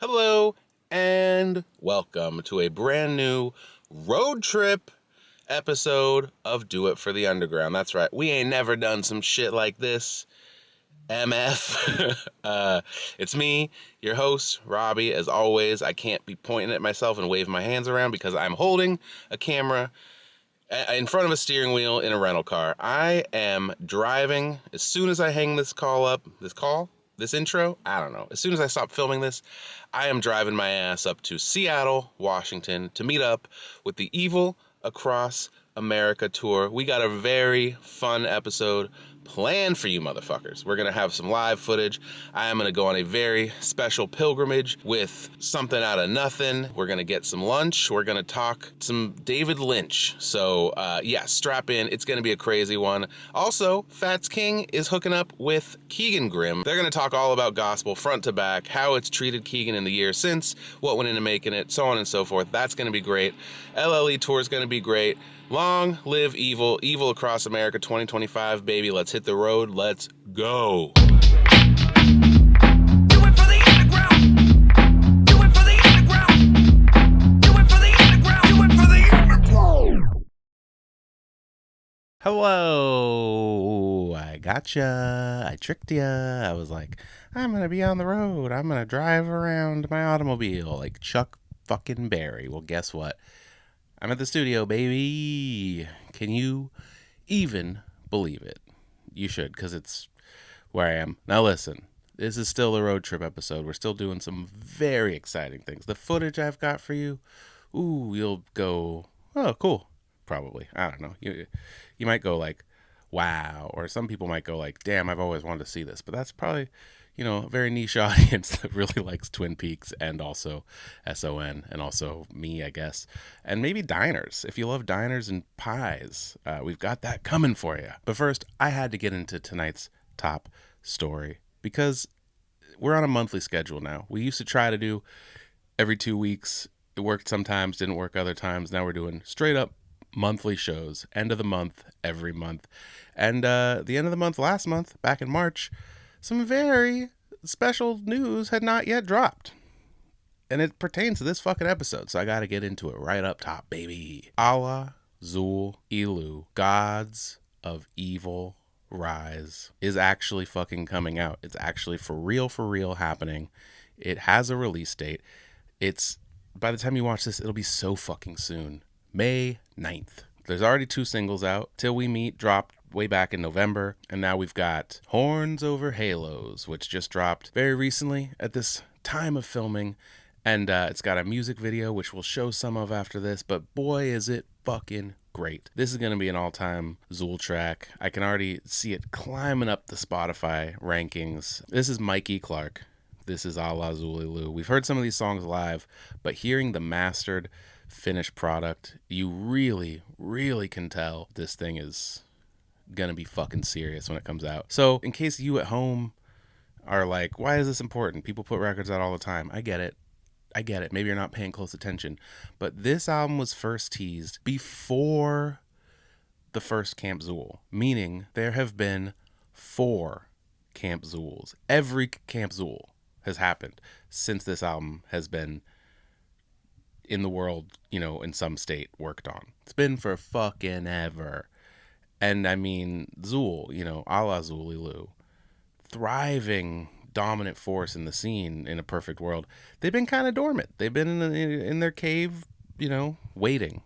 Hello and welcome to a brand new road trip episode of Do It for the Underground. That's right, we ain't never done some shit like this. MF. It's me, your host, Robbie. As always, I can't be pointing at myself and waving my hands around because I'm holding a camera in front of a steering wheel in a rental car. I am driving as soon as I hang this intro, I don't know. As soon as I stop filming this, I am driving my ass up to Seattle, Washington to meet up with the Evil Across America tour. We got a very fun episode planned for you motherfuckers. We're going to have some live footage. I am going to go on a very special pilgrimage with Somethin Outta Nothin. We're going to get some lunch. We're going to talk some David Lynch. So, yeah, strap in. It's going to be a crazy one. Also, Fats King is hooking up with Keagan Grimm. They're going to talk all about gospel front to back, how it's treated Keagan in the years since, what went into making it, so on and so forth. That's going to be great. LLE tour is going to be great. Long live Evil. Evil Across America 2025, baby. Let's hit the road. Let's go. Do it for the underground. Do it for the underground. Do it for the underground. Do it for the underground. Hello. I gotcha. I tricked ya. I was like, I'm going to be on the road. I'm going to drive around my automobile like Chuck fucking Berry. Well, guess what? I'm at the studio, baby. Can you even believe it? You should, because it's where I am. Now listen, this is still a road trip episode. We're still doing some very exciting things. The footage I've got for you, ooh, you'll go, oh, cool. Probably. I don't know. You might go like, wow. Or some people might go like, damn, I've always wanted to see this. But that's probably, a very niche audience that really likes Twin Peaks and also SON and also me, I guess. And maybe diners. If you love diners and pies, we've got that coming for you. But first, I had to get into tonight's top story because we're on a monthly schedule now. We used to try to do every 2 weeks. It worked sometimes, didn't work other times. Now we're doing straight up monthly shows, end of the month, every month. And the end of the month last month, back in March, some very special news had not yet dropped. And it pertains to this fucking episode, so I gotta get into it right up top, baby. Alla Xul Elu, Gods of Evil Rise, is actually fucking coming out. It's actually for real happening. It has a release date. It's, by the time you watch this, it'll be so fucking soon. May 9th. There's already 2 singles out. Till We Meet dropped way back in November, and now we've got Horns Over Halos, which just dropped very recently at this time of filming, and it's got a music video, which we'll show some of after this, but boy, is it fucking great. This is going to be an all-time Xul track. I can already see it climbing up the Spotify rankings. This is Mikey Clark. This is Alla Xul Elu. We've heard some of these songs live, but hearing the mastered finished product, you really can tell this thing is gonna be fucking serious when it comes out. So in case you at home are like, why is this important? People put records out all the time. I get it. Maybe you're not paying close attention, but this album was first teased before the first Camp Xul, meaning there have been 4 Camp Xuls. Every Camp Xul has happened since this album has been in the world, in some state worked on. It's been for fucking ever. And I mean, Xul, Alla Xul Elu, thriving, dominant force in the scene in a perfect world. They've been kind of dormant. They've been in their cave, waiting,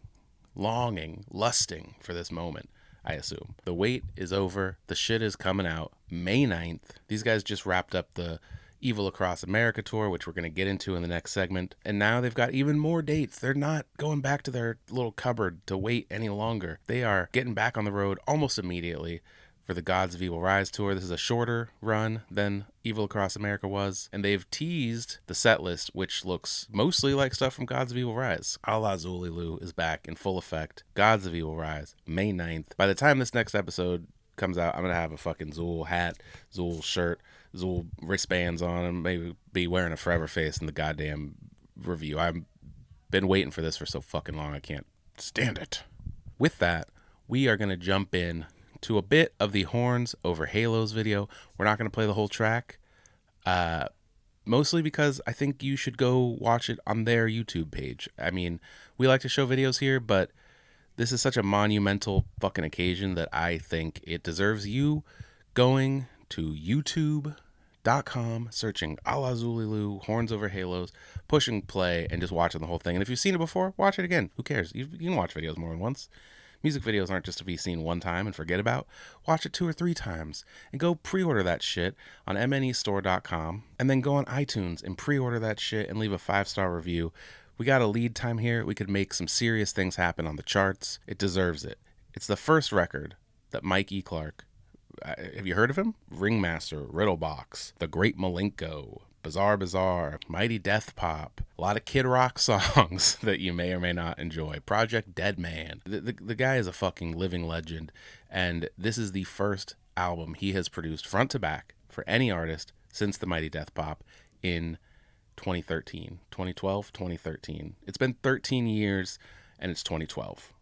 longing, lusting for this moment, I assume. The wait is over. The shit is coming out May 9th. These guys just wrapped up the Evil Across America tour, which we're going to get into in the next segment. And now they've got even more dates. They're not going back to their little cupboard to wait any longer. They are getting back on the road almost immediately for the Gods of Evil Rise tour. This is a shorter run than Evil Across America was. And they've teased the set list, which looks mostly like stuff from Gods of Evil Rise. Alla Xul Elu is back in full effect. Gods of Evil Rise, May 9th. By the time this next episode comes out, I'm going to have a fucking Xul hat, Xul shirt, Xul wristbands on, and maybe be wearing a forever face in the goddamn review. I've been waiting for this for so fucking long, I can't stand it. With that, we are going to jump in to a bit of the Horns Over Halos video. We're not going to play the whole track. mostly because I think you should go watch it on their YouTube page. I mean, we like to show videos here, but this is such a monumental fucking occasion that I think it deserves you going to youtube.com, searching Alla Xul Elu, Horns Over Halos, pushing play, and just watching the whole thing. And if you've seen it before, watch it again. Who cares? You can watch videos more than once. Music videos aren't just to be seen one time and forget about. Watch it 2 or 3 times and go pre-order that shit on mnestore.com, and then go on iTunes and pre-order that shit and leave a 5-star review. We got a lead time here. We could make some serious things happen on the charts. It deserves it. It's the first record that Mike E. Clark, have you heard of him? Ringmaster, Riddlebox, The Great Malenko, Bizarre Bizarre, Mighty Death Pop, a lot of Kid Rock songs that you may or may not enjoy. Project Dead Man. The guy is a fucking living legend, and this is the first album he has produced front to back for any artist since the Mighty Death Pop in 2013. It's been 13 years, and it's 2012.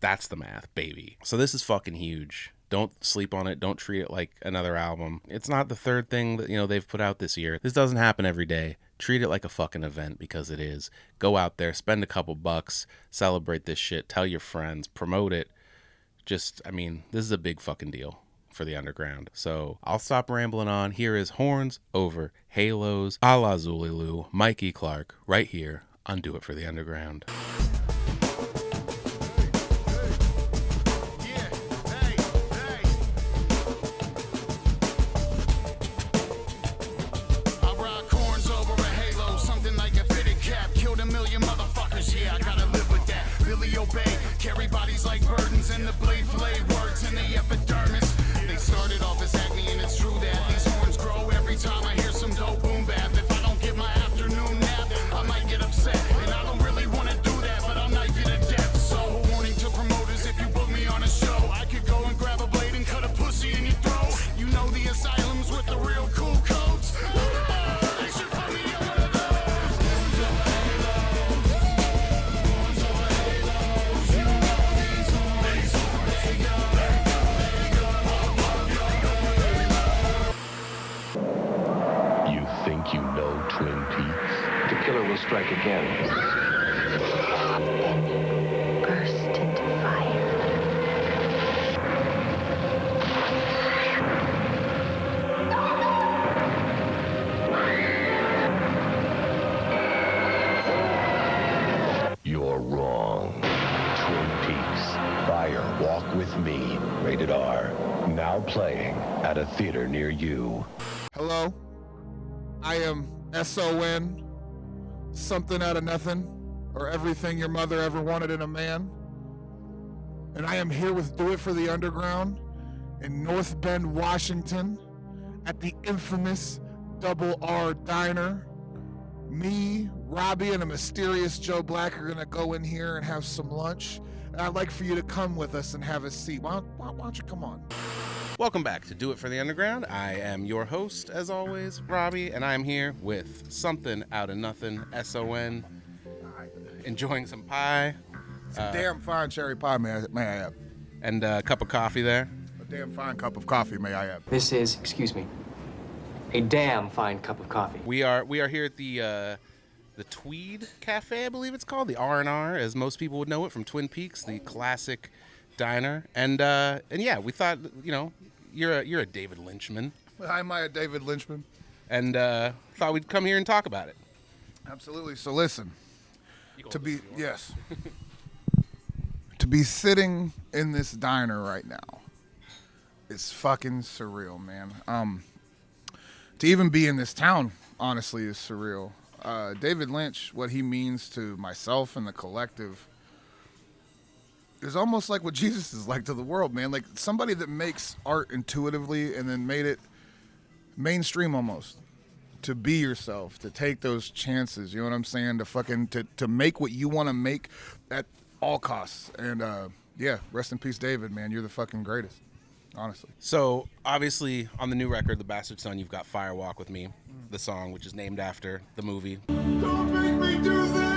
That's the math, baby. So this is fucking huge. Don't sleep on it. Don't treat it like another album. It's not the third thing that, they've put out this year. This doesn't happen every day. Treat it like a fucking event, because it is. Go out there, spend a couple bucks, celebrate this shit, tell your friends, promote it. This is a big fucking deal for the underground. So I'll stop rambling on. Here is Horns Over Halos, Alla Xul Elu, Mike E. Clark, right here on Do It For The Underground. Carry bodies like burdens, and the blade words in the epidermis. They started off as acne, and it's true that these horns grow every time I hear some dope boom bap. If I don't get my afternoon nap, I might get upset, and I don't really want to do that, but I'll knife you to death. So a warning to promoters: if you book me on a show, I could go and grab a blade and cut a pussy in your throat. You know the asylums with the real cool codes. They should put me in one of those. You know Twin Peaks? The killer will strike again. Burst into fire. You're wrong. Twin Peaks. Fire Walk With Me. Rated R. Now playing at a theater near you. Hello. I am SON, Something Outta Nothin, or everything your mother ever wanted in a man. And I am here with Do It For The Underground in North Bend, Washington, at the infamous Double R Diner. Me, Robbie, and a mysterious Joe Black are gonna go in here and have some lunch. And I'd like for you to come with us and have a seat. Why don't you come on? Welcome back to Do It For The Underground. I am your host, as always, Robbie, and I'm here with Somethin Outta Nothin, SON, enjoying some pie. Some damn fine cherry pie, may I have. And a cup of coffee there. A damn fine cup of coffee, may I have. This is, excuse me, a damn fine cup of coffee. We are here at the Tweed Cafe, I believe it's called, the R&R, as most people would know it from Twin Peaks, the classic diner. And yeah, we thought, you're a David Lynchman. I'm a David Lynchman. And thought we'd come here and talk about it. Absolutely. So listen, to be sitting in this diner right now is fucking surreal, man. To even be in this town, honestly, is surreal. David Lynch, what he means to myself and the collective, is almost like what Jesus is like to the world, man. Like somebody that makes art intuitively and then made it mainstream almost. To be yourself, to take those chances, you know what I'm saying? To make what you want to make at all costs. And yeah, rest in peace, David, man. You're the fucking greatest, honestly. So obviously on the new record, The Bastard Son, you've got Fire Walk With Me, the song which is named after the movie. Don't make me do this!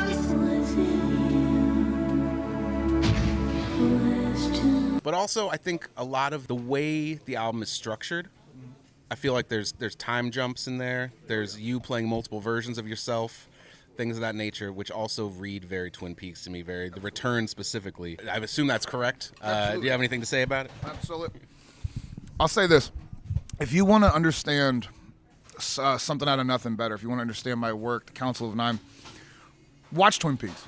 But also, I think a lot of the way the album is structured I feel like there's time jumps in there. There's you playing multiple versions of yourself, things of that nature, which also read very Twin Peaks to me. Very The Return specifically. I assume that's correct. Do you have anything to say about it? Absolutely. I'll say this: if you want to understand Something Outta Nothin better, if you want to understand my work, The Council of Nine, watch Twin Peaks.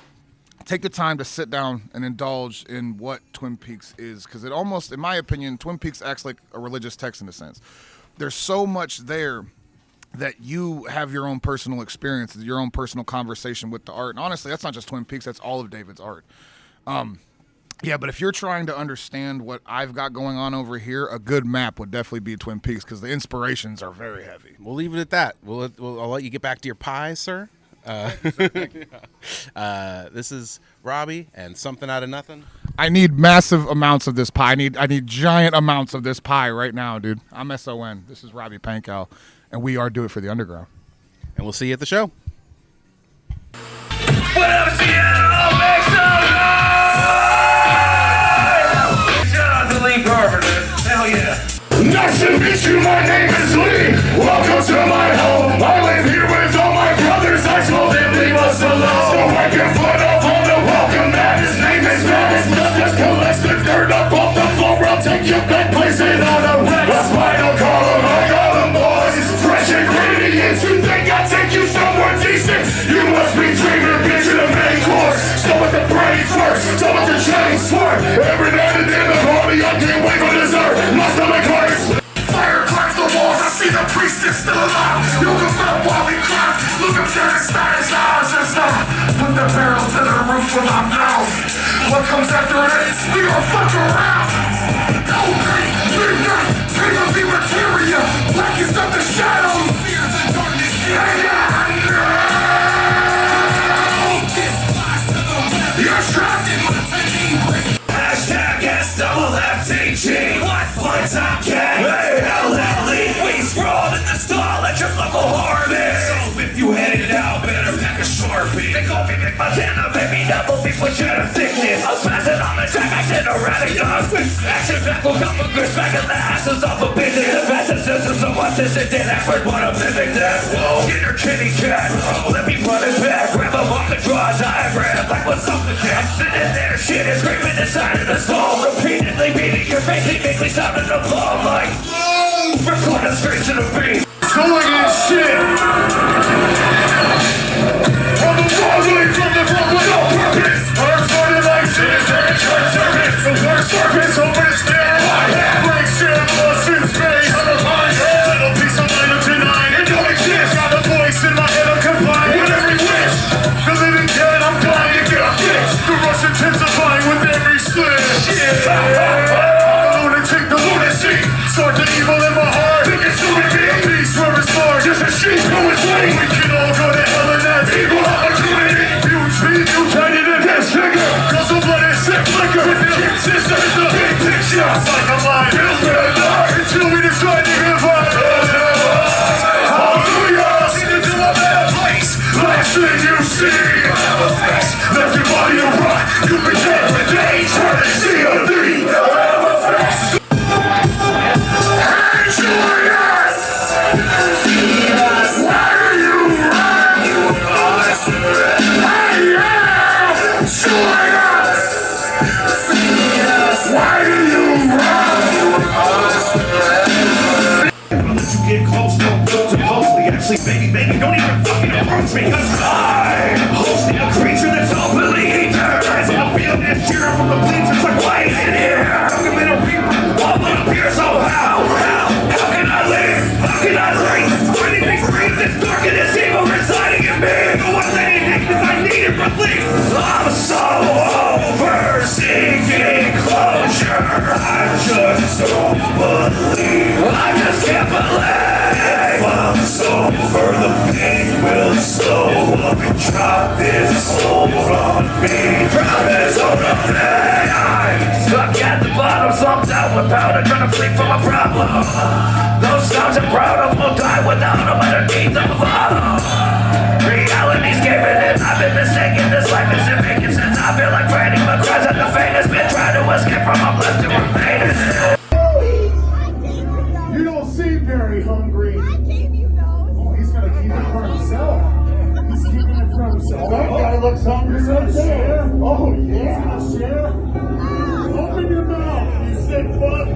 Take the time to sit down and indulge in what Twin Peaks is, because it almost, in my opinion, Twin Peaks acts like a religious text in a sense. There's so much there that you have your own personal experience, your own personal conversation with the art. And honestly, that's not just Twin Peaks, that's all of David's art. Yeah, but if you're trying to understand what I've got going on over here, a good map would definitely be Twin Peaks, because the inspirations are very heavy. We'll leave it at that. I'll let you get back to your pie, sir. This is Robbie and Something Outta Nothin. I need massive amounts of this pie. I need giant amounts of this pie right now, dude. I'm SON. This is Robbie Pankow, and we are Do It for the Underground. And we'll see you at the show. Whatever Seattle makes some noise! Shout out to Ling, hell yeah. Nice to meet you, my name is Ling. Welcome to my home. I live here with all my brothers. I told them leave us alone, so I can put up on the welcome mat. His name is Matt. Just collects the dirt up off the floor. I'll take you back, place it on a rack. A spinal column, I got them boys. Fresh ingredients, you think I take you somewhere decent? You must be dreaming, bitch, in the main course. Start with the brain first, start with the chain swerve. Every night and then the party, I can't wait for dessert. My stomach hurts. Fire climbs the walls, I see the priest is still alive. You can feel while we cry. Look up there, it's not his eyes, it's not. Put the barrel to the roof with my mouth. What comes after this? We gon' fuck around. Okay, midnight, pain of the materia. Blackest of the shadows. Fears and darkness. You're trapped in my thinking. Hashtag SFTG. One time gang. Hey, we scroll in the stall at your local harvest. So if you headed out, better pack a Sharpie. They call me Mick Montana, baby, double beef with cheddar thickness. I'm smashing on the track, I said erratic dogs. Action back will come for good, smacking the asses off a business. The best system, so what's this? It did expert, what I'm living that. Whoa, get your kitty cat. Let me run it back, grab them off the draw diagram. Like what's up with that? I'm sitting there, shit is screaming inside of the soul. Repeatedly beating your face, they make me sound in the blow. Like, recording straight to the beat. Going in shit. On the wall, really from the front with no purpose. Arms running like shit, they're in church service. The worst surface over the scale. I have like shit, lost in space. On the pine, little piece of light up tonight. It don't exist. Got a voice in my head, I'm combined with every wish. The living dead, I'm dying to get a fix. The rush intensifying with every slip. Shit. The lunatic, the lunacy. Start the evil in my heart. Think it's so be a piece where it's marked. Just a sheep who is waiting. We can all go to hell and that's evil opportunity. Huge speed, you tiny to this figure. Cause the blood is sick liquor. With the system is the big picture. Like a line, built to the dark. Until we decide to give up. Hallelujah. See the to a better place. Last thing you see. Have a face. Left your body to rot. You been dead for days. Turn to see a thing. Have a face. Join us! Feed us! Why do you run? You lost Hey, yeah! Join us! Feed us! Why do you run? You lost I'll let you get close, don't go too closely. Actually, baby, don't even fucking approach me. Cause I'm hosting a creature that's openly eternized. I feel this cheer from the bleachers like, why is it here? I'm gonna reaper, all up here, so how? How can I live? How can I breathe? Finding me free of this dark and this evil residing in me. The one thing that I needed relief. I'm so over seeking closure. I just don't believe. I just can't believe. I'm so over the pain will slow up and drop this hold on me. Drop this hold on me. I'm stuck at the bottom, slumped out with powder, trying to flee from a problem. Those sounds are proud of will die without them underneath the bottom. Reality's giving in. I've been mistaken. This life isn't making sense. I feel like Franny McCries at the fate has been trying to escape from. I'm left to remain in it. You don't seem very hungry. looks hungry right there. Oh, yeah. Share? Open your mouth, you sick fuck.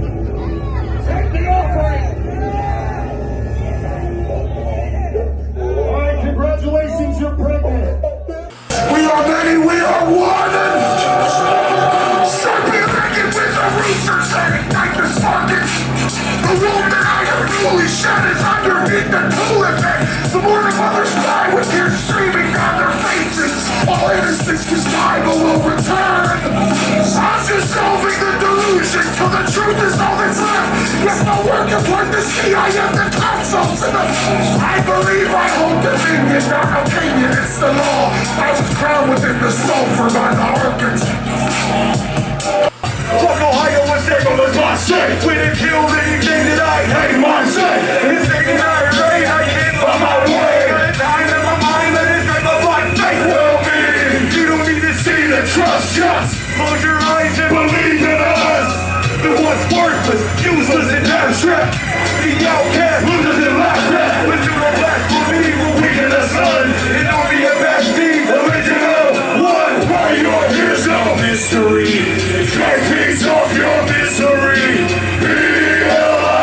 Take the offering. All right, congratulations, you're pregnant. We are many, we are one. Circulating with the research that ignite the sparkage. The womb that I have newly shed is underneath the tulip. The morning mothers cry with tears streaming down their faces. All innocence was die but will return. I'm dissolving the delusion till the truth is all that's left. Yes, my work upon the sea, I am the consoles in the I believe I hold dominion, not opinion, it's the law. I was crowned within the sulfur by the architect. Fuck Ohio, what's there was my shit. We done killed anything that I hate my shit. It's thinking I right, I can't find my way. Got time in my mind, let it drink up like fake well-being. You don't need to see the trust, just close your eyes and believe in us. The one's worthless, useless, and abstract. The outcast, losers and laughs at. Listen to black for me, we're weak in the sun. And only a backbeat, original one. Why you're here's no mystery. Take things off your misery. B-L-I-E-V-E.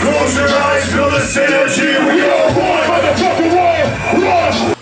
Close your eyes, feel the synergy. We are one, motherfucker, one.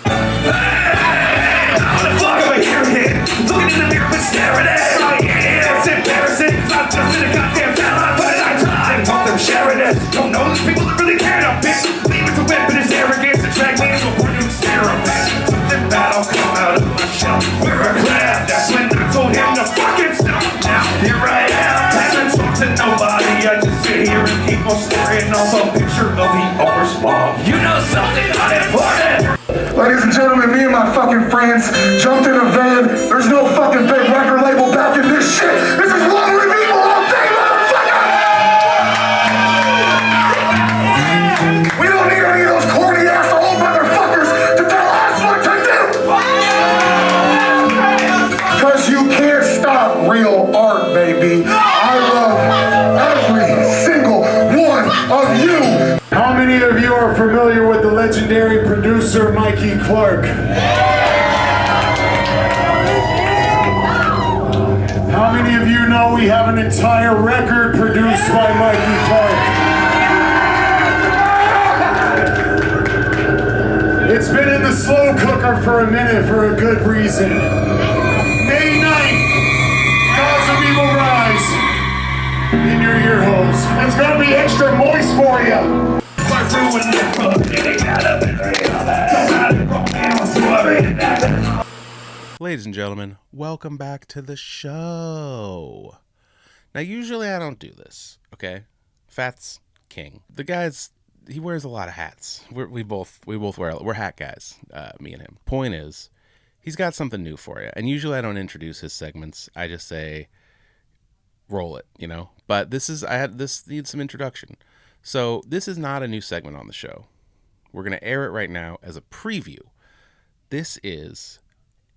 How the fuck am I hearing it? Looking in the mirror but staring at it. Like, yeah, it's embarrassing. I'm just in a goddamn town, but I time. Talk them sharing it. Don't know those people that really care. I'm bitch. Leave it to weapon is arrogance. Attract me to a brand new therapist. Something bad will come out of my shell. We're a crab. That's when I told him to fucking stop. Now here I am. Haven't talked to nobody. I just sit here and keep on staring off a picture of the owner's mom. You know something unimportant. Ladies and gentlemen, me and my fucking friends jumped in a van. There's no fucking big record label back in this shit. This is Lottery People all day, motherfucker! We don't need any of those corny ass old motherfuckers to tell us what to do! Because you can't stop real art, baby. I love every single one of you. How many of you are familiar with the legendary producer Mikey Clark? How many of you know we have an entire record produced by Mikey Clark? It's been in the slow cooker for a minute for a good reason. May 9th, Gods of Evil Rise in your ear holes. It's gonna be extra moist for you. Ladies and gentlemen, welcome back to the show. Now, usually I don't do this, okay? Fat's king. The guy's, he wears a lot of hats. We both we're hat guys, me and him. Point is, he's got something new for you. And usually I don't introduce his segments. I just say, roll it, you know? But this needs some introduction. So this is not a new segment on the show. We're going to air it right now as a preview. This is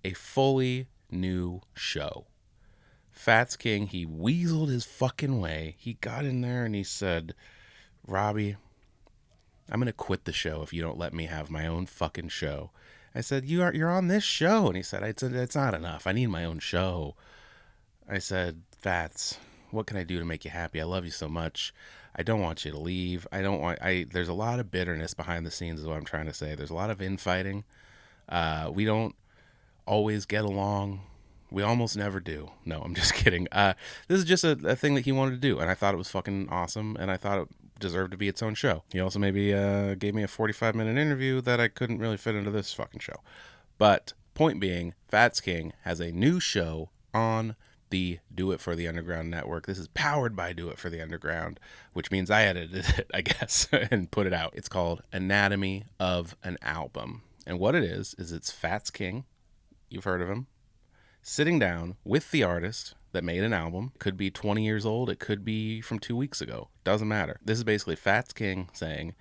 a fully new show. Fat's king, he weaseled his fucking way. He got in there and he said, Robbie, I'm going to quit the show if you don't let me have my own fucking show. I said, you're on this show. And he said, it's not enough. I need my own show. I said, Fats, what can I do to make you happy? I love you so much. I don't want you to leave. There's a lot of bitterness behind the scenes is what I'm trying to say. There's a lot of infighting. We don't always get along. We almost never do. No, I'm just kidding. This is just a thing that he wanted to do, and I thought it was fucking awesome, and I thought it deserved to be its own show. He also maybe gave me a 45-minute interview that I couldn't really fit into this fucking show. But point being, Fat's King has a new show on the Do It For The Underground network. This is powered by Do It For The Underground, which means I edited it, I guess, and put it out. It's called Anatomy of an Album. And what it is it's Fat's King, you've heard of him, sitting down with the artist that made an album. Could be 20 years old, it could be from 2 weeks ago. Doesn't matter. This is basically Fat's King saying,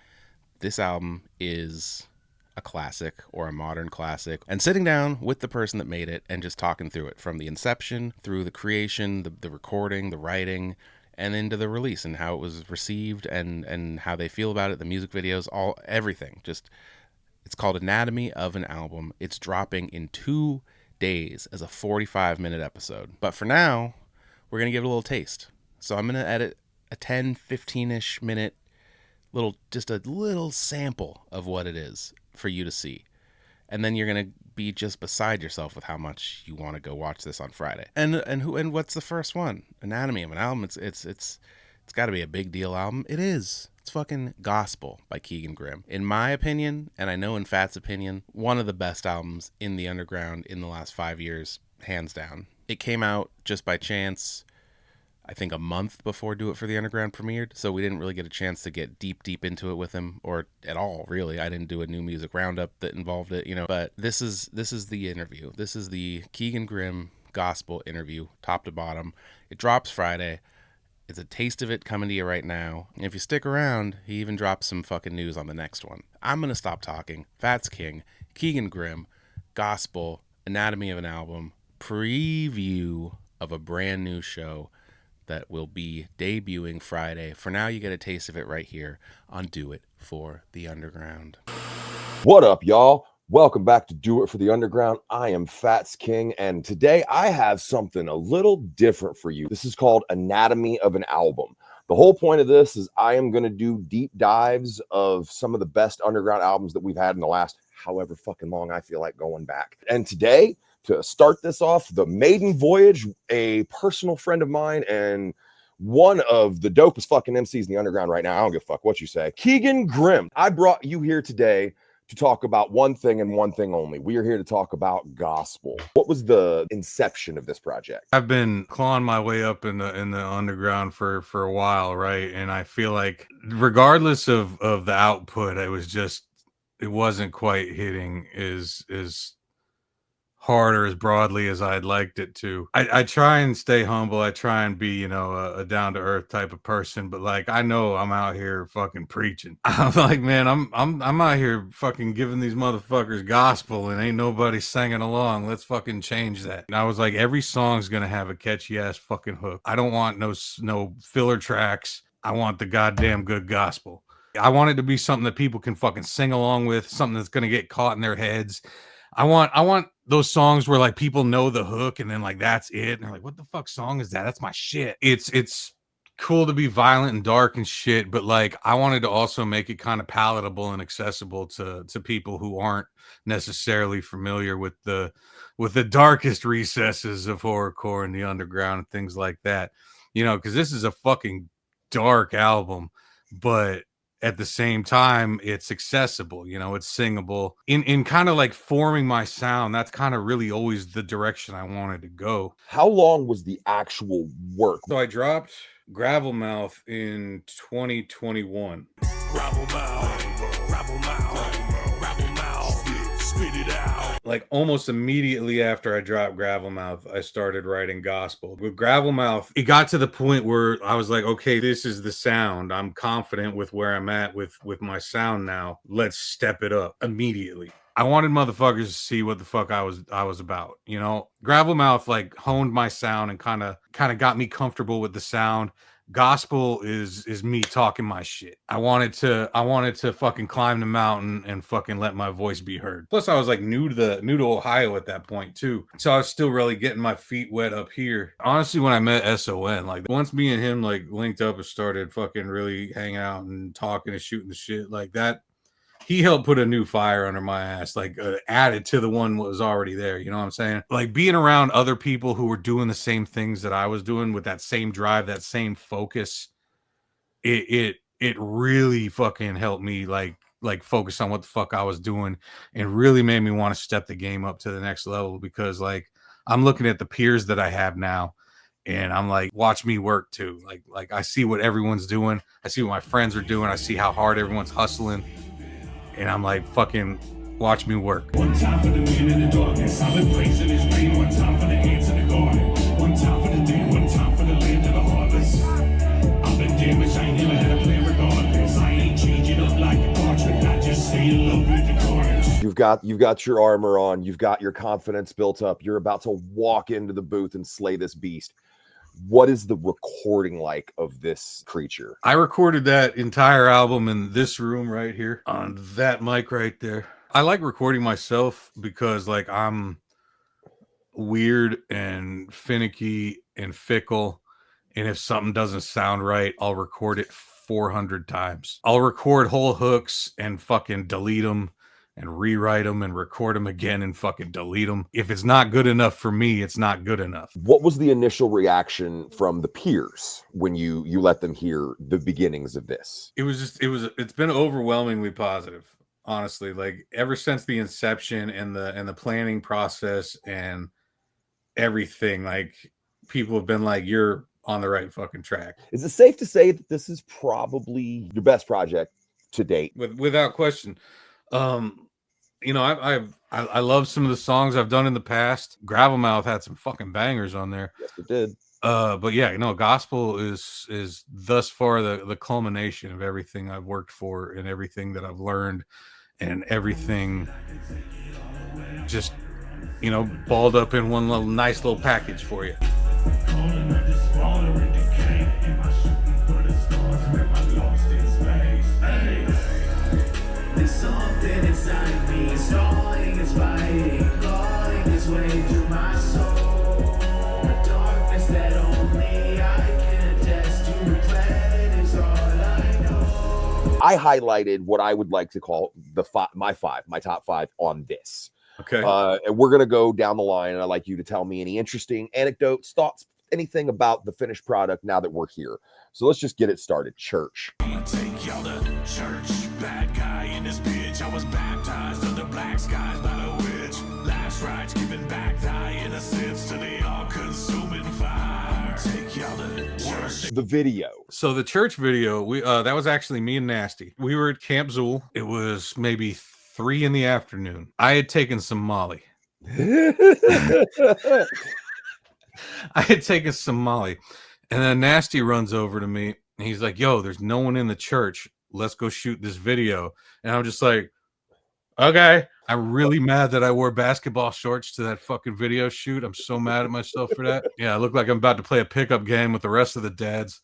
this album is a classic or a modern classic, and sitting down with the person that made it and just talking through it from the inception through the creation, the recording, the writing, and into the release and how it was received and how they feel about it, the music videos, everything. Just It's called Anatomy of an Album. It's dropping in 2 days as a 45-minute episode. But for now, we're going to give it a little taste. So I'm going to edit a 10, 15-ish minute just a little sample of what it is for you to see. And then you're going to be just beside yourself with how much you want to go watch this on Friday. And what's the first one? Anatomy of an Album. It's got to be a big deal album. It is. It's fucking Gospel by Keagan Grimm. In my opinion, and I know in Fat's opinion, one of the best albums in the underground in the last 5 years, hands down. It came out just by chance, I think a month before Do It For The Underground premiered, so we didn't really get a chance to get deep into it with him, or at all, really. I didn't do a new music roundup that involved it, but this is the interview. This is the Keagan Grimm Gospel interview, top to bottom. It drops Friday. It's a taste of it coming to you right now. And if you stick around, he even drops some fucking news on the next one. I'm going to stop talking. Fat's King, Keagan Grimm, Gospel, Anatomy of an Album, preview of a brand new show that will be debuting Friday. For now, you get a taste of it right here on Do It For The Underground. What up, y'all? Welcome back to Do It For The Underground. I am Fats King, and today I have something a little different for you. This is called Anatomy of an Album. The whole point of this is I am going to do deep dives of some of the best underground albums that we've had in the last however fucking long I feel like going back. And today, to start this off, the maiden voyage, a personal friend of mine and one of the dopest fucking MCs in the underground right now. I don't give a fuck what you say. Keagan Grimm. I brought you here today to talk about one thing and one thing only. We are here to talk about gospel. What was the inception of this project? I've been clawing my way up in the underground for a while, right? And I feel like regardless of the output, it wasn't quite hitting as hard or as broadly as I'd liked it to. I try and stay humble. I try and be, a down to earth type of person, but like, I know I'm out here fucking preaching. I'm like, man, I'm out here fucking giving these motherfuckers gospel and ain't nobody singing along. Let's fucking change that. And I was like, every song's going to have a catchy ass fucking hook. I don't want no filler tracks. I want the goddamn good gospel. I want it to be something that people can fucking sing along with, something that's going to get caught in their heads. I want those songs where like people know the hook and then like that's it. And they're like, what the fuck song is that? That's my shit. It's cool to be violent and dark and shit, but like I wanted to also make it kind of palatable and accessible to people who aren't necessarily familiar with the darkest recesses of horrorcore and the underground and things like that. Because this is a fucking dark album, but at the same time, it's accessible, it's singable. In kind of like forming my sound, that's kind of really always the direction I wanted to go. How long was the actual work? So I dropped Gravel Mouth in 2021. Gravel mouth, gravel mouth, gravel mouth, spit it out. Like almost immediately after I dropped Gravel Mouth, I started writing gospel. With Gravel Mouth, it got to the point where I was like, okay, this is the sound. I'm confident with where I'm at with my sound now. Let's step it up immediately. I wanted motherfuckers to see what the fuck I was about, Gravel Mouth like honed my sound and kind of got me comfortable with the sound. Gospel is me talking my shit. I wanted to fucking climb the mountain and fucking let my voice be heard. Plus I was like new to Ohio at that point too. So I was still really getting my feet wet up here. Honestly, when I met SON, like once me and him like linked up and started fucking really hanging out and talking and shooting the shit like that, he helped put a new fire under my ass, like added to the one that was already there. You know what I'm saying? Like being around other people who were doing the same things that I was doing with that same drive, that same focus. It really fucking helped me like focus on what the fuck I was doing and really made me want to step the game up to the next level because like I'm looking at the peers that I have now and I'm like, watch me work too. Like I see what everyone's doing. I see what my friends are doing. I see how hard everyone's hustling. And I'm like, fucking watch me work. One time for the man in the darkness, I've been praising his rain. One time for the ants in the garden. One time for the day, one time for the land of the harvest. I've been damaged, I ain't never had a plan regardless. I ain't changing up like a portrait, I just stay in love with the carnage. You've got your armor on, you've got your confidence built up, you're about to walk into the booth and slay this beast. What is the recording like of this creature? I recorded that entire album in this room right here on that mic right there. I like recording myself because like I'm weird and finicky and fickle. And if something doesn't sound right, I'll record it 400 times. I'll record whole hooks and fucking delete them and rewrite them and record them again and fucking delete them. If it's not good enough for me, it's not good enough. What was the initial reaction from the peers when you let them hear the beginnings of this? It's been overwhelmingly positive, honestly. Like ever since the inception and the planning process and everything, like people have been like, you're on the right fucking track. Is it safe to say that this is probably your best project to date? Without question. You know, I love some of the songs I've done in the past. Gravelmouth had some fucking bangers on there. Yes, it did. But yeah, you know, gospel is thus far the culmination of everything I've worked for and everything that I've learned and everything just, you know, balled up in one little nice little package for you. There's something inside me, stalling, it's fighting, clawing its way through my soul. The darkness that only I can attest to, regret is all I know. I highlighted what I would like to call my top five on this. Okay. And we're going to go down the line, and I'd like you to tell me any interesting anecdotes, thoughts, anything about the finished product now that we're here. So let's just get it started. Church. I'm gonna take y'all to church. Bad guy in this bitch. I was baptized under black skies by the witch. Last rites giving back thy innocence to the all-consuming fire. Take y'all to church. The video. So the church video, we that was actually me and Nasty. We were at Camp Zool. It was maybe 3 p.m. I had taken some Molly. I had taken some Molly, and then Nasty runs over to me and he's like, yo, there's no one in the church. Let's go shoot this video. And I'm just like, okay. I'm really mad that I wore basketball shorts to that fucking video shoot. I'm so mad at myself for that. Yeah, I look like I'm about to play a pickup game with the rest of the dads.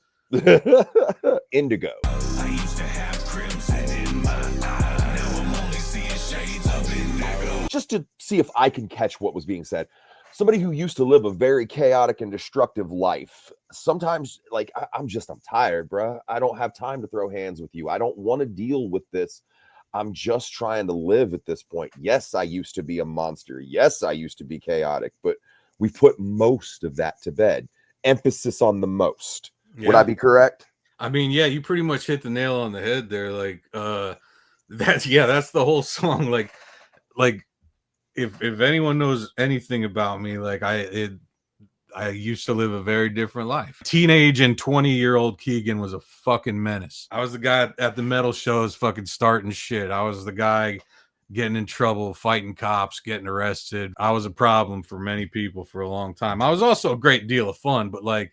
Indigo. I used to have crimson in my eye. Now I'm only seeing shades of indigo. Just to see if I can catch what was being said. Somebody who used to live a very chaotic and destructive life. Sometimes, like, I'm tired, bruh. I don't have time to throw hands with you. I don't want to deal with this. I'm just trying to live at this point. Yes, I used to be a monster. Yes, I used to be chaotic, but we put most of that to bed. Emphasis on the most. Yeah. Would I be correct? I mean, yeah, you pretty much hit the nail on the head there. Like, that's the whole song. Like, if anyone knows anything about me, like I used to live a very different life. Teenage and 20-year-old Keagan was a fucking menace. I was the guy at the metal shows fucking starting shit. I was the guy getting in trouble, fighting cops, getting arrested. I was a problem for many people for a long time. I was also a great deal of fun, but like,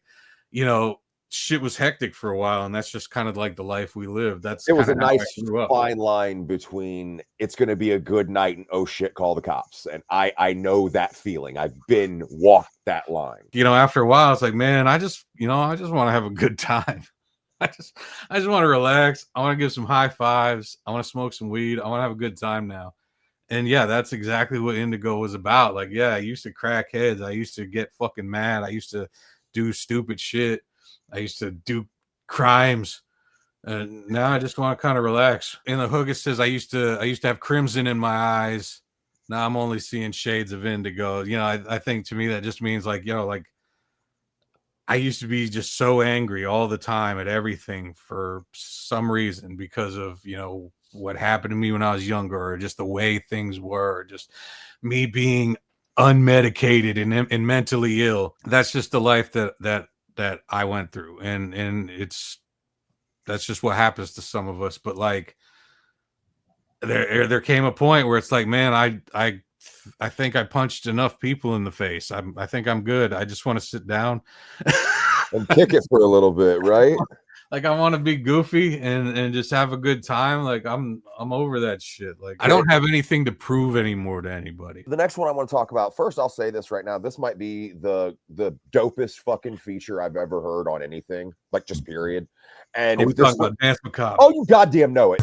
you know, shit was hectic for a while, and that's just kind of like the life we lived. It was a nice fine line between it's going to be a good night and oh shit, call the cops. And I know that feeling. I've walked that line. You know, after a while, it's like, man, I just want to have a good time. I just want to relax. I want to give some high fives. I want to smoke some weed. I want to have a good time now. And yeah, that's exactly what Indigo was about. Like, yeah, I used to crack heads. I used to get fucking mad. I used to do stupid shit. I used to do crimes, and now I just want to kind of relax. In the hook, it says I used to have crimson in my eyes. Now I'm only seeing shades of indigo. You know, I think to me that just means like, you know, like I used to be just so angry all the time at everything for some reason because of, you know, what happened to me when I was younger, or just the way things were, or just me being unmedicated and mentally ill. That's just the life that I went through, and that's just what happens to some of us. But like there came a point where it's like, man, I think I punched enough people in the face. I think I'm good. I just want to sit down and kick it for a little bit, right? Like I want to be goofy and just have a good time. Like I'm over that shit. Like I don't have anything to prove anymore to anybody. The next one I want to talk about, first I'll say this right now. This might be the dopest fucking feature I've ever heard on anything. Like just period. And we talking about Dance Macabre. Oh, you goddamn know it.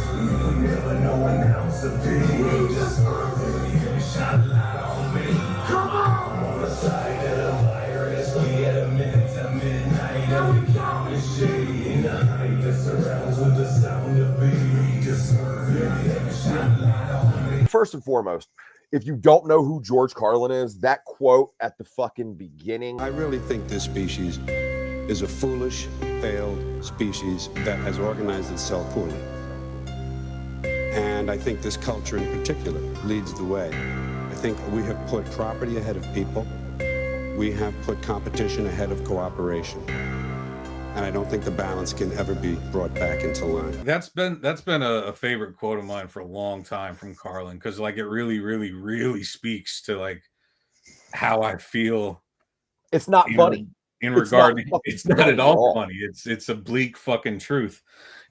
First and foremost, if you don't know who George Carlin is, that quote at the fucking beginning. I really think this species is a foolish, failed species that has organized itself poorly. And I think this culture in particular leads the way. I think we have put property ahead of people. We have put competition ahead of cooperation. And I don't think the balance can ever be brought back into line. That's been a favorite quote of mine for a long time from Carlin, because like it really speaks to like how I feel. It's not funny. It's not at all funny. It's a bleak fucking truth,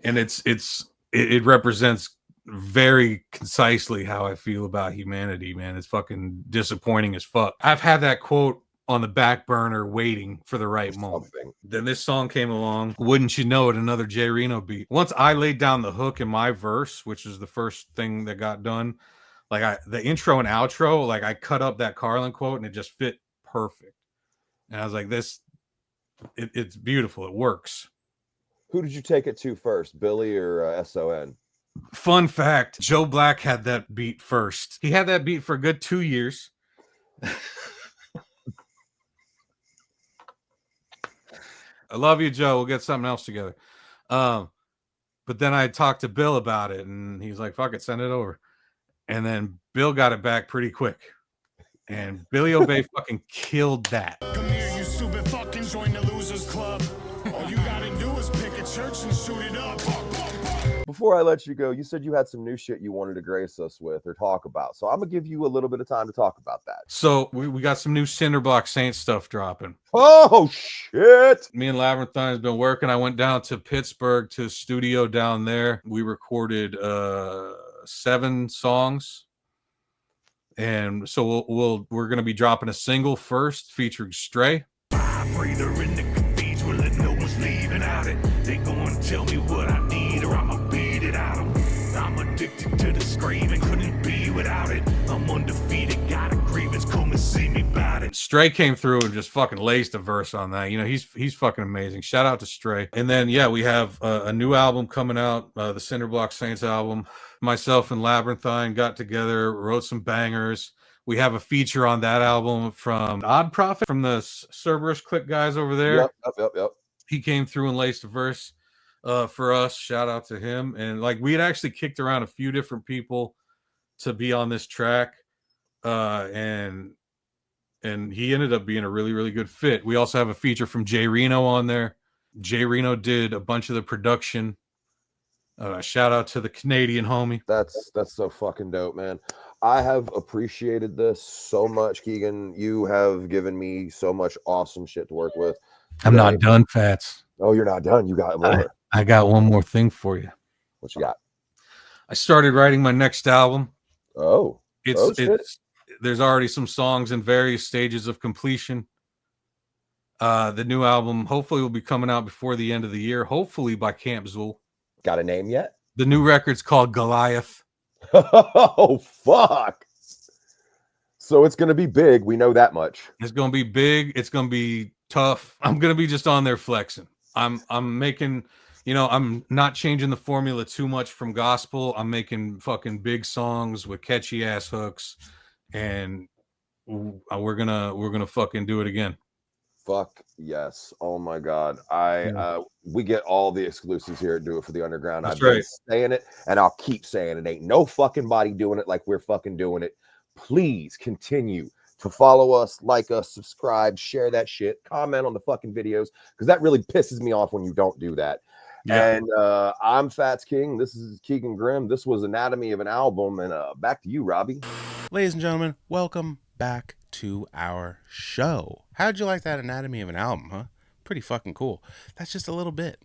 and it represents very concisely how I feel about humanity, man. It's fucking disappointing as fuck. I've had that quote on the back burner waiting for the right moment. Then this song came along. Wouldn't you know it, another Jay Reno beat. Once I laid down the hook in my verse, which is the first thing that got done, like the intro and outro, like I cut up that Carlin quote and it just fit perfect. And I was like, it's beautiful. It works. Who did you take it to first, Billy or SON? Fun fact, Joe Black had that beat first. He had that beat for a good 2 years. I love you, Joe. We'll get something else together. But then I talked to Bill about it, and he's like, fuck it, send it over. And then Bill got it back pretty quick. And Billy Obey fucking killed that. Come here, you stupid fucking join the losers club. All you gotta do is pick a church and shoot it up. Before I let you go, you said you had some new shit you wanted to grace us with or talk about. So I'm going to give you a little bit of time to talk about that. So we got some new Cinderblock Saints stuff dropping. Oh, shit. Me and Labyrinthine has been working. I went down to Pittsburgh to a studio down there. We recorded 7 songs. And so we're going to be dropping a single first featuring Stray. Breather in the cathedral and no one's leaving out it. They gonna tell me what I need or I'ma beat it out of them. I'm addicted to the screaming, couldn't be without it. I'm undefeated, got a grievance, come and see me about it. Stray came through and just fucking laced a verse on that. You know, he's fucking amazing. Shout out to Stray. And then, yeah, we have a new album coming out, the Cinderblock Saints album. Myself and Labyrinthine got together, wrote some bangers. We have a feature on that album from Odd Prophet, from the Cerberus Click guys over there. Yep. He came through and laced a verse for us. Shout out to him. And like we had actually kicked around a few different people to be on this track. And he ended up being a really good fit. We also have a feature from Jay Reno on there. Jay Reno did a bunch of the production. Shout out to the Canadian homie. That's so fucking dope, man. I have appreciated this so much, Keagan. You have given me so much awesome shit to work with. I'm not done, Fats. Oh, you're not done. You got more. I got one more thing for you. What you got? I started writing my next album. Oh, there's already some songs in various stages of completion. The new album hopefully will be coming out before the end of the year, hopefully by Camp Zool. Got a name yet? The new record's called Goliath. Oh, fuck. So it's going to be big. We know that much. It's going to be big. It's going to be tough. I'm going to be just on there flexing. I'm making, I'm not changing the formula too much from gospel. I'm making fucking big songs with catchy ass hooks, and we're going to fucking do it again. Fuck yes. Oh my God. We get all the exclusives here at Do It for the Underground. That's I've right. been saying it and I'll keep saying it. Ain't no fucking body doing it like we're fucking doing it. Please continue to follow us, like us, subscribe, share that shit, comment on the fucking videos, because that really pisses me off when you don't do that. Yeah. And I'm Fats King. This is Keagan Grimm. This was Anatomy of an Album. And back to you, Robbie. Ladies and gentlemen, welcome back to our show. How'd you like that Anatomy of an Album, huh? Pretty fucking cool. That's just a little bit.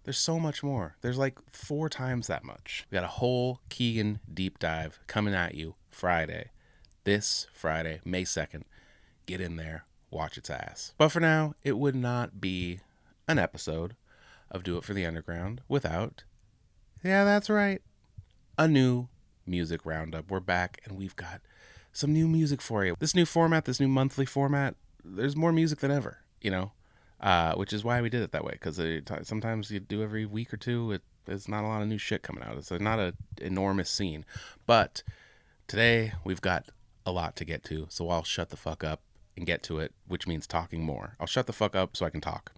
There's so much more. There's like 4 times that much. We got a whole Keagan deep dive coming at you Friday. This Friday, May 2nd. Get in there, watch its ass. But for now, it would not be an episode of Do It for the Underground without, yeah, that's right, a new music roundup. We're back, and we've got some new music for you. This new format, this new monthly format, there's more music than ever, which is why we did it that way, because sometimes you do every week or two, there's not a lot of new shit coming out. It's not an enormous scene. But today, we've got a lot to get to, so I'll shut the fuck up and get to it, which means talking more. I'll shut the fuck up so I can talk.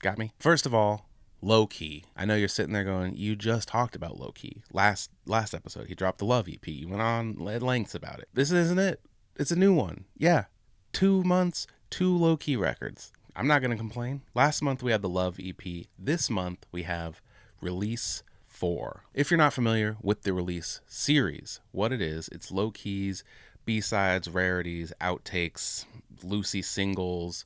Got me? First of all, Low Key. I know you're sitting there going, you just talked about Low Key. Last episode, he dropped the Love EP. You went on at lengths about it. This isn't it. It's a new one. Yeah. 2 months, 2 Low Key records. I'm not going to complain. Last month, we had the Love EP. This month, we have Release 4. If you're not familiar with the Release series, what it is, it's Low Key's B-sides, rarities, outtakes, Lucy singles,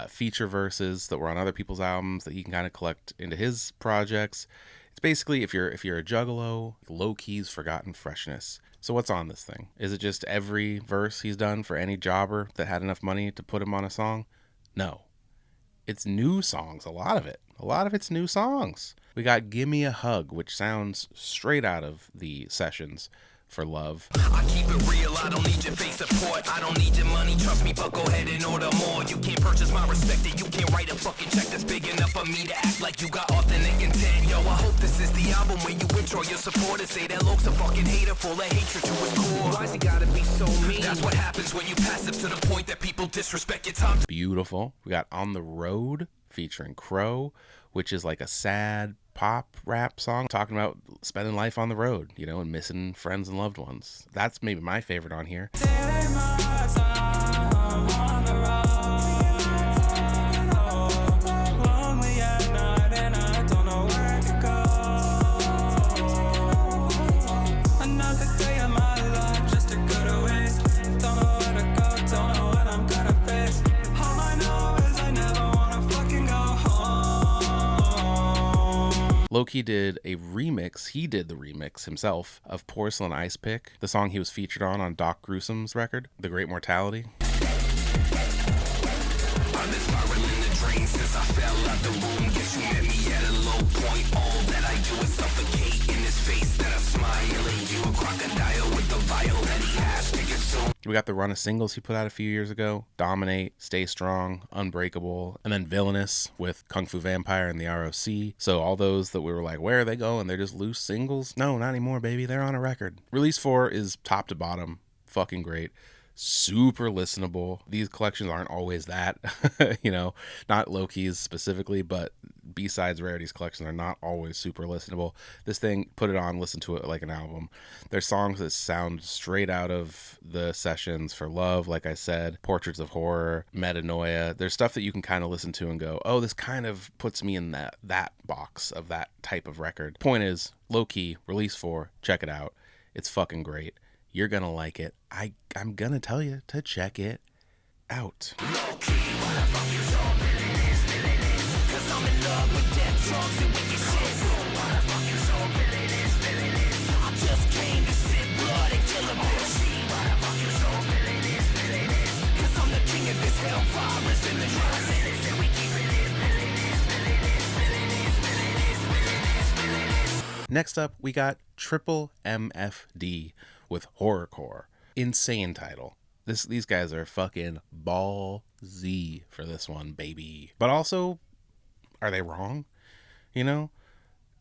feature verses that were on other people's albums that he can kind of collect into his projects. It's basically, if you're a juggalo, Low Key's Forgotten Freshness. So what's on this thing? Is it just every verse he's done for any jobber that had enough money to put him on a song? No. It's new songs, a lot of it. A lot of it's new songs. We got Gimme a Hug, which sounds straight out of the sessions for Love. I keep it real, I don't need your fake support. I don't need your money, trust me, but go ahead and order more. You can't purchase my respect, and you can't write a fucking check that's big enough for me to act like you got authentic intent. Yo, I hope this is the album where you intro your supporters. Say that Loke's a fucking hater, full of hatred to his core. Why's he gotta be so mean? That's what happens when you pass up to the point that people disrespect your time. Beautiful. We got On the Road featuring Crow, which is like a sad pop rap song talking about spending life on the road, and missing friends and loved ones. That's maybe my favorite on here. Loki did a remix, he did the remix himself, of Porcelain Ice Pick, the song he was featured on Doc Gruesom's record, The Great Mortality. I've been spiraling the drain since I fell out the womb. Guess you met me at a low point. All that I do is suffocate in his face that I smile at you. A crocodile with the vial that he has to consume. We got the run of singles he put out a few years ago: Dominate, Stay Strong, Unbreakable, and then Villainous with Kung Fu Vampire and the ROC. So all those that we were like, where are they going? They're just loose singles? No, not anymore, baby. They're on a record. Release 4 is top to bottom fucking great. Super listenable. These collections aren't always that, not Low Key's specifically, but B-sides, rarities collections are not always super listenable. This thing, put it on, listen to it like an album. There's songs that sound straight out of the sessions for Love, like I said, Portraits of Horror, Metanoia. There's stuff that you can kind of listen to and go, oh, this kind of puts me in that box of that type of record. Point is, Low Key, Release 4, check it out. It's fucking great. You're gonna like it. I'm gonna tell you to check it out. Next up, we got Triple MFD with Horrorcore. Insane title. These guys are fucking ballsy for this one, baby. But also, are they wrong?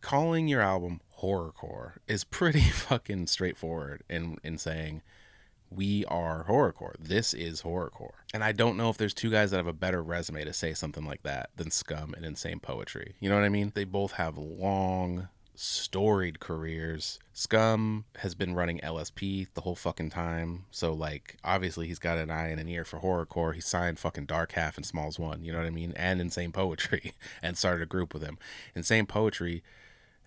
Calling your album Horrorcore is pretty fucking straightforward in saying, we are Horrorcore. This is Horrorcore. And I don't know if there's two guys that have a better resume to say something like that than Scum and Insane Poetry. You know what I mean? They both have long, storied careers. Scum has been running LSP the whole fucking time, so obviously he's got an eye and an ear for horrorcore. He signed fucking Dark Half and Smalls One, you know what I mean, and Insane Poetry, and started a group with him. Insane Poetry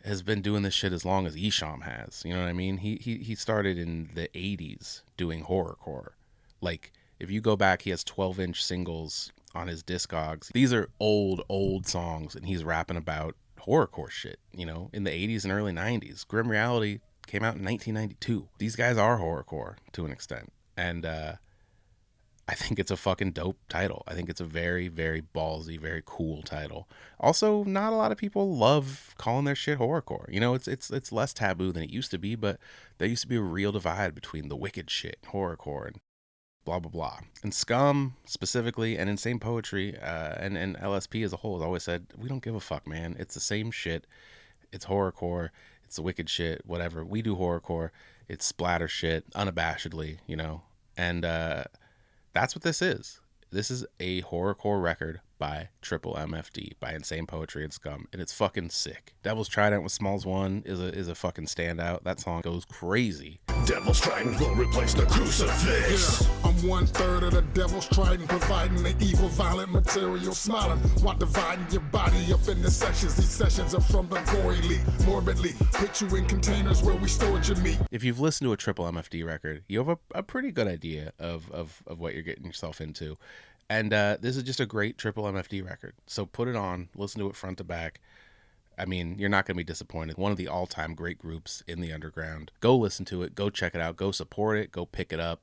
has been doing this shit as long as Isham has, you know what I mean. He started in the 80s doing horrorcore. If you go back, he has 12-inch singles on his Discogs. These are old songs, and he's rapping about horrorcore shit, in the 80s and early 90s. Grim Reality came out in 1992. These guys are horrorcore to an extent. And I I think it's a fucking dope title. I think it's a very, very ballsy, very cool title. Also, not a lot of people love calling their shit horrorcore. You know, it's less taboo than it used to be, but there used to be a real divide between the wicked shit, horrorcore, and blah blah blah. And Scum specifically, and Insane Poetry, and LSP as a whole has always said, we don't give a fuck, man. It's the same shit. It's horrorcore. It's the wicked shit. Whatever. We do horrorcore. It's splatter shit, unabashedly, you know. And that's what this is. This is a horrorcore record by Triple MFD, by Insane Poetry and Scum, and it's fucking sick. Devil's Trident with Smalls One is a fucking standout. That song goes crazy. Devil's Trident will replace the crucifix. Yeah, I'm 1/3 of the Devil's Trident, providing the evil, violent material, smiling while dividing your body up into sections. These sessions are from the gory morbidly. Put you in containers where we stored your meat. If you've listened to a Triple MFD record, you have a pretty good idea of what you're getting yourself into. And this is just a great Triple MFD record. So put it on, listen to it front to back. I mean, you're not going to be disappointed. One of the all-time great groups in the underground. Go listen to it. Go check it out. Go support it. Go pick it up.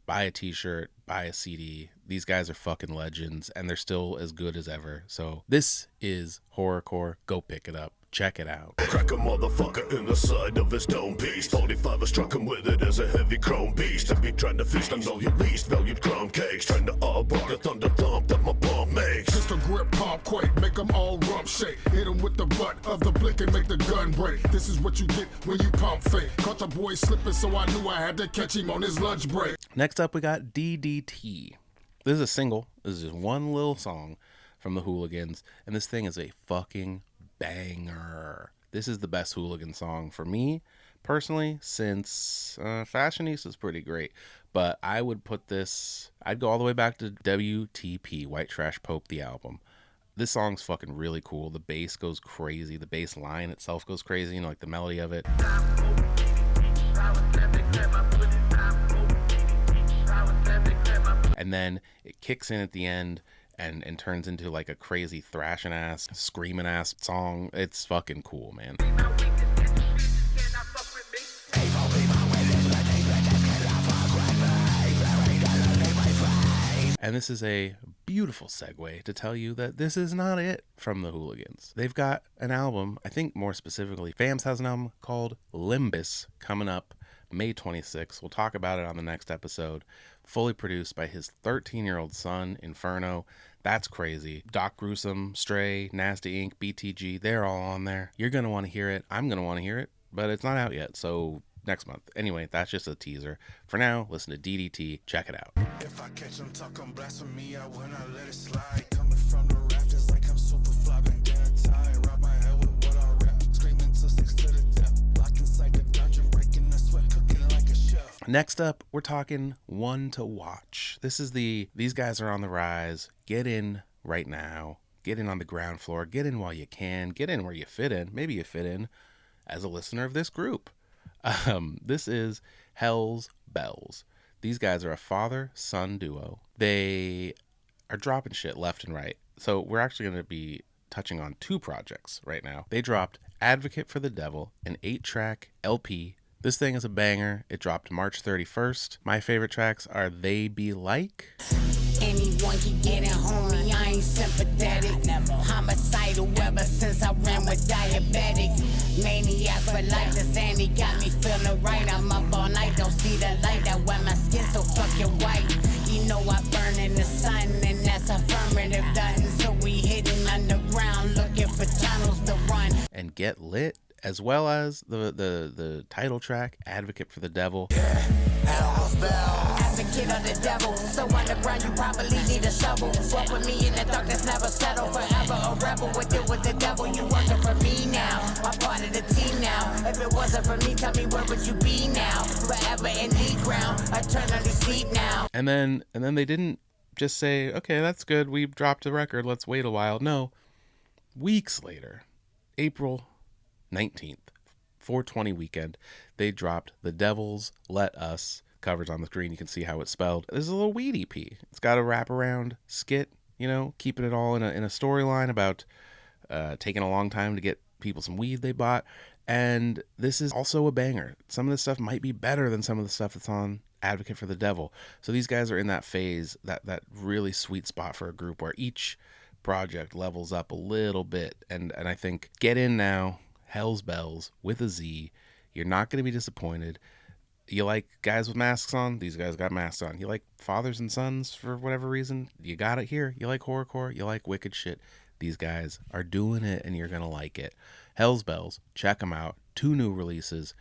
Buy a t-shirt. Buy a CD. These guys are fucking legends, and they're still as good as ever. So this is horrorcore. Go pick it up. Check it out. Crack a motherfucker in the side of his dome piece. 45 struck him with it as a heavy chrome beast. I be trying to feast on all your least valued crumb cakes. Trying to bark the thunder thump that my bump makes. Just a grip, pop, quake, make them all rump shake. Hit them with the butt of the blick and make the gun break. This is what you get when you pump fake. Caught the boy slipping, so I knew I had to catch him on his lunch break. Next up, we got DDT. This is a single. This is just one little song from the Hooligans, and this thing is a fucking banger. This is the best Hooligan song for me personally, since Fashionistas is pretty great, but I would put this, I'd go all the way back to WTP, White Trash Pope, the album. This song's fucking really cool. The bass goes crazy. The bass line itself goes crazy, you know, like the melody of it. And then it kicks in at the end and turns into like a crazy thrashing ass, screaming ass song. It's fucking cool, man. And this is a beautiful segue to tell you that this is not it from the Hooligans. They've got an album, I think more specifically, Fams has an album called Limbus coming up May 26th. We'll talk about it on the next episode. Fully produced by his 13-year-old son, Inferno. That's crazy. Doc Gruesome, Stray, Nasty Inc., BTG, they're all on there. You're going to want to hear it. I'm going to want to hear it, but it's not out yet, so next month. Anyway, that's just a teaser. For now, listen to DDT. Check it out. If I catch them talking blasphemy, I will not let it slide. Coming from the rafters like I'm super flopping, getting tired. Rob my head with what I rap. Screaming till 6 to the death. Locked inside the dungeon, breaking the sweat, cooking like a chef. Next up, we're talking one to watch. These guys are on the rise. Get in right now. Get in on the ground floor. Get in while you can. Get in where you fit in. Maybe you fit in as a listener of this group. This is Hell's Bells. These guys are a father-son duo. They are dropping shit left and right. So we're actually going to be touching on 2 projects right now. They dropped Advocate for the Devil, an 8-track LP. This thing is a banger. It dropped March 31st. My favorite tracks are They Be Like. Anyone can get it, homie, I ain't sympathetic. Homicidal ever since I ran with diabetic. Maniac for life, this Andy got me feeling right. I'm up all night, don't see the light. That why my skin so fucking white. You know I burn in the sun, and that's affirmative done. So we hidden underground, looking for tunnels to run. And Get Lit, as well as the title track, Advocate for the Devil. Advocate of the devil, so underground you probably need a shovel. Walk with me in the dark, that's never settle. Forever a rebel, with it with the devil. You working for me now, I'm part of the team now. If it wasn't for me, tell me where would you be now? Forever in the ground, eternally sleep now. And then they didn't just say, okay, that's good, we've dropped a record, let's wait a while. No, weeks later, April 19th, 420 weekend, they dropped The Devil's Let Us. Covers on the screen, you can see how it's spelled. This is a little weed EP. It's got a wraparound skit, you know, keeping it all in a storyline about taking a long time to get people some weed they bought. And this is also a banger. Some of this stuff might be better than some of the stuff that's on advocate for the devil. So these guys are in that phase, that really sweet spot for a group where each project levels up a little bit. And I think get in now, Hell's Bells with a Z. You're not going to be disappointed. You like guys with masks on? These guys got masks on. You like fathers and sons for whatever reason? You got it here. You like horrorcore? You like wicked shit? These guys are doing it, and you're going to like it. Hell's Bells, check them out. 2 new releases.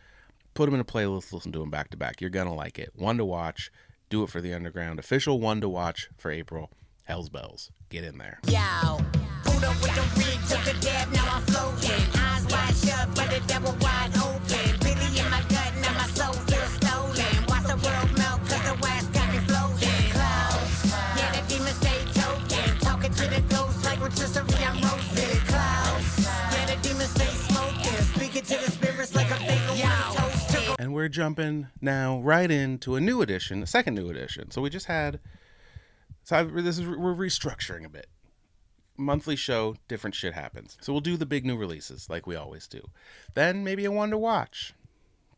Put them in a playlist, listen to them back to back. You're going to like it. One to watch. Do it for the underground. Official one to watch for April. Hell's Bells. Get in there. Yo, pulled up with the rig, took a dab, now I'm floating. Eyes wide shut, but the devil wide open. Billy in my gut, now my soul feels stolen. Watch the world melt, cause the west got me floating. Clouds, yeah, the demons stay token. Talking to the ghosts like rotisserie, I'm roasted. Clouds, yeah, the demons stay smoking. Speaking to the spirits like a fake toast. And we're jumping now right into a new edition, a second new edition. So we just had... we're restructuring a bit. Monthly show, different shit happens. So we'll do the big new releases like we always do. Then maybe a one to watch.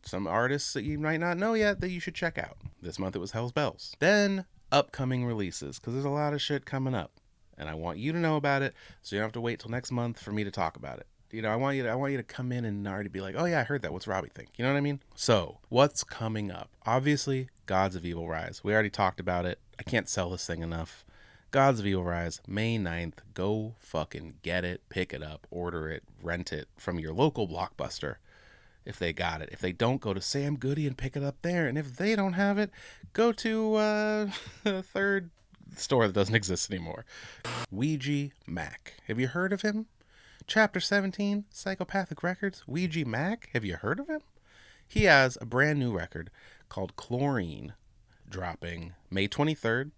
Some artists that you might not know yet that you should check out. This month it was Hell's Bells. Then upcoming releases, because there's a lot of shit coming up. And I want you to know about it, so you don't have to wait till next month for me to talk about it. You know, I want you to come in and already be like, oh yeah, I heard that. What's Robbie think? You know what I mean? So what's coming up? Obviously, Gods of Evil Rise. We already talked about it. I can't sell this thing enough. Gods of Evil Rise, May 9th. Go fucking get it, pick it up, order it, rent it from your local Blockbuster if they got it. If they don't, go to Sam Goody and pick it up there. And if they don't have it, go to a third store that doesn't exist anymore. Ouija Mac. Have you heard of him? Chapter 17, Psychopathic Records. Ouija Mac. Have you heard of him? He has a brand new record called Chlorine dropping May 23rd.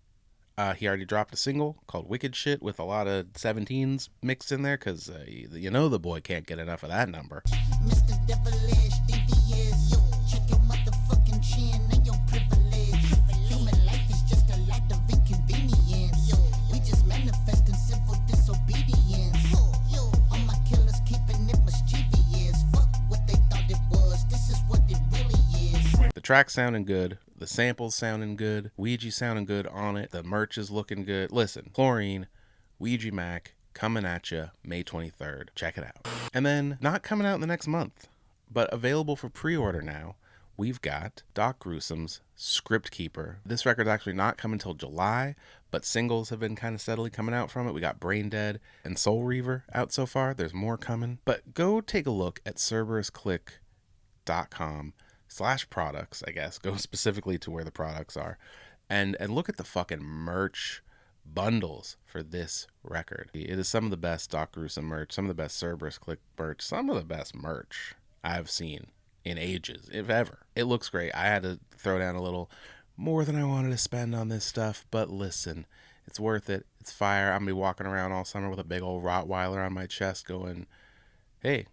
He already dropped a single called Wicked Shit with a lot of 17s mixed in there because you know the boy can't get enough of that number. Mr. Devilish, devious, yo, check your motherfucking chin and your privilege. Human life is just a lot of inconvenience. Yo, we just manifesting civil disobedience. Yo, all my killers keeping it mischievous. Fuck what they thought it was, this is what it really is. The track's sounding good. The samples sounding good. Ouija sounding good on it. The merch is looking good. Listen, Chlorine, Ouija Mac, coming at you May 23rd. Check it out. And then, not coming out in the next month, but available for pre-order now, we've got Doc Gruesom's Script Keeper. This record's actually not coming until July, but singles have been kind of steadily coming out from it. We got Brain Dead and Soul Reaver out so far. There's more coming. But go take a look at CerberusClick.com/products, I guess. Go specifically to where the products are. And look at the fucking merch bundles for this record. It is some of the best Doc Gruesome merch, some of the best Cerberus Click merch, some of the best merch I've seen in ages, if ever. It looks great. I had to throw down a little more than I wanted to spend on this stuff, but listen, it's worth it. It's fire. I'm going to be walking around all summer with a big old Rottweiler on my chest going, hey,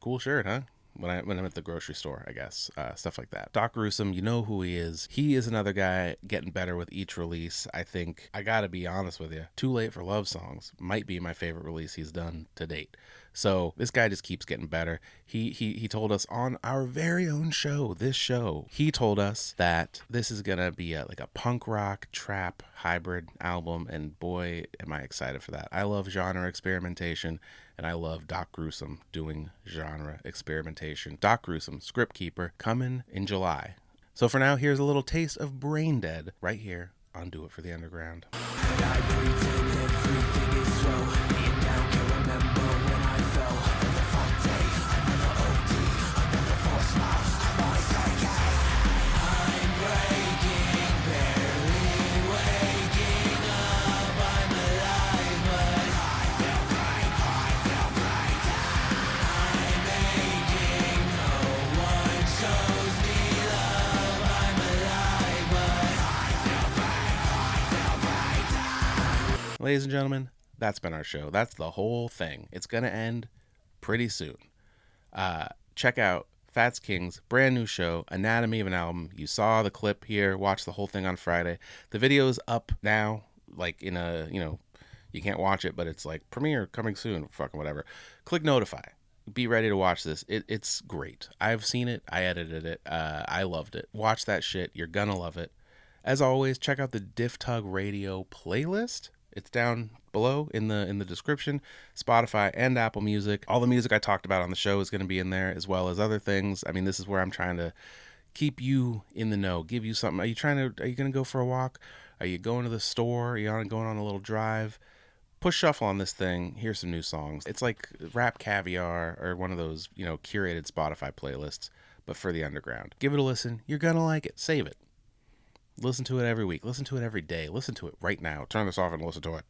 cool shirt, huh? When I'm at the grocery store, I guess. Stuff like that. Doc Gruesome, you know who he is. He is another guy getting better with each release. I think, I gotta be honest with you, Too Late for Love Songs might be my favorite release he's done to date. So this guy just keeps getting better. He told us on our very own show, this show, he told us that this is gonna be like a punk rock trap hybrid album, and boy, am I excited for that. I love genre experimentation, and I love Doc Gruesome doing genre experimentation. Doc Gruesome, Script Keeper, coming in July. So for now, here's a little taste of Brain Dead right here on Do It for the Underground. Ladies and gentlemen, that's been our show. That's the whole thing. It's going to end pretty soon. Check out Fats King's brand new show, Anatomy of an Album. You saw the clip here. Watch the whole thing on Friday. The video is up now, like in a, you can't watch it, but it's like premiere coming soon, fucking whatever. Click notify. be ready to watch this. It's great. I've seen it. I edited it. I loved it. Watch that shit. You're gonna love it. As always, check out the Diff Tug Radio playlist. It's down below in the description. Spotify and Apple Music. All the music I talked about on the show is going to be in there, as well as other things. I mean, this is where I'm trying to keep you in the know, give you something. Are you going to go for a walk? Are you going to the store? Are you going on a little drive? Push shuffle on this thing. Here's some new songs. It's like Rap Caviar or one of those, curated Spotify playlists, but for the underground. Give it a listen. You're going to like it. Save it. Listen to it every week. Listen to it every day. Listen to it right now. Turn this off and listen to it.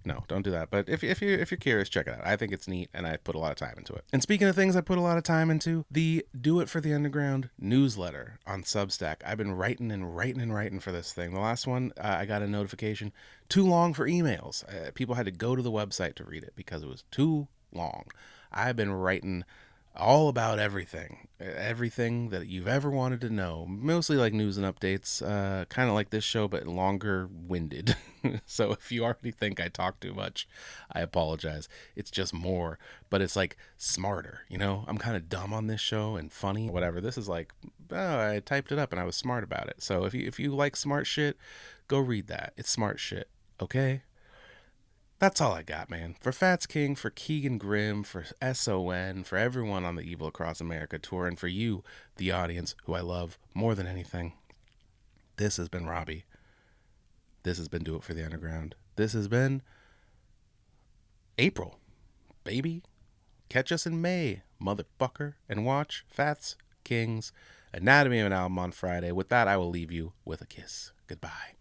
No, don't do that. But if you're curious, check it out. I think it's neat, and I put a lot of time into it. And speaking of things I put a lot of time into, the Do It for the Underground newsletter on Substack. I've been writing for this thing. The last one, I got a notification. Too long for emails. People had to go to the website to read it because it was too long. I've been writing all about everything that you've ever wanted to know, mostly like news and updates, kind of like this show, but longer winded. So if you already think I talk too much, I apologize. It's just more, but it's like smarter, I'm kind of dumb on this show and funny, whatever. This is like, I typed it up and I was smart about it. So if you like smart shit, go read that. It's smart shit. Okay. That's all I got, man. For Fats King, for Keagan Grimm, for SON, for everyone on the Evil Across America tour, and for you, the audience, who I love more than anything, this has been Robbie. This has been Do It for the Underground. This has been April, baby. Catch us in May, motherfucker, and watch Fats King's Anatomy of an Album on Friday. With that, I will leave you with a kiss. Goodbye.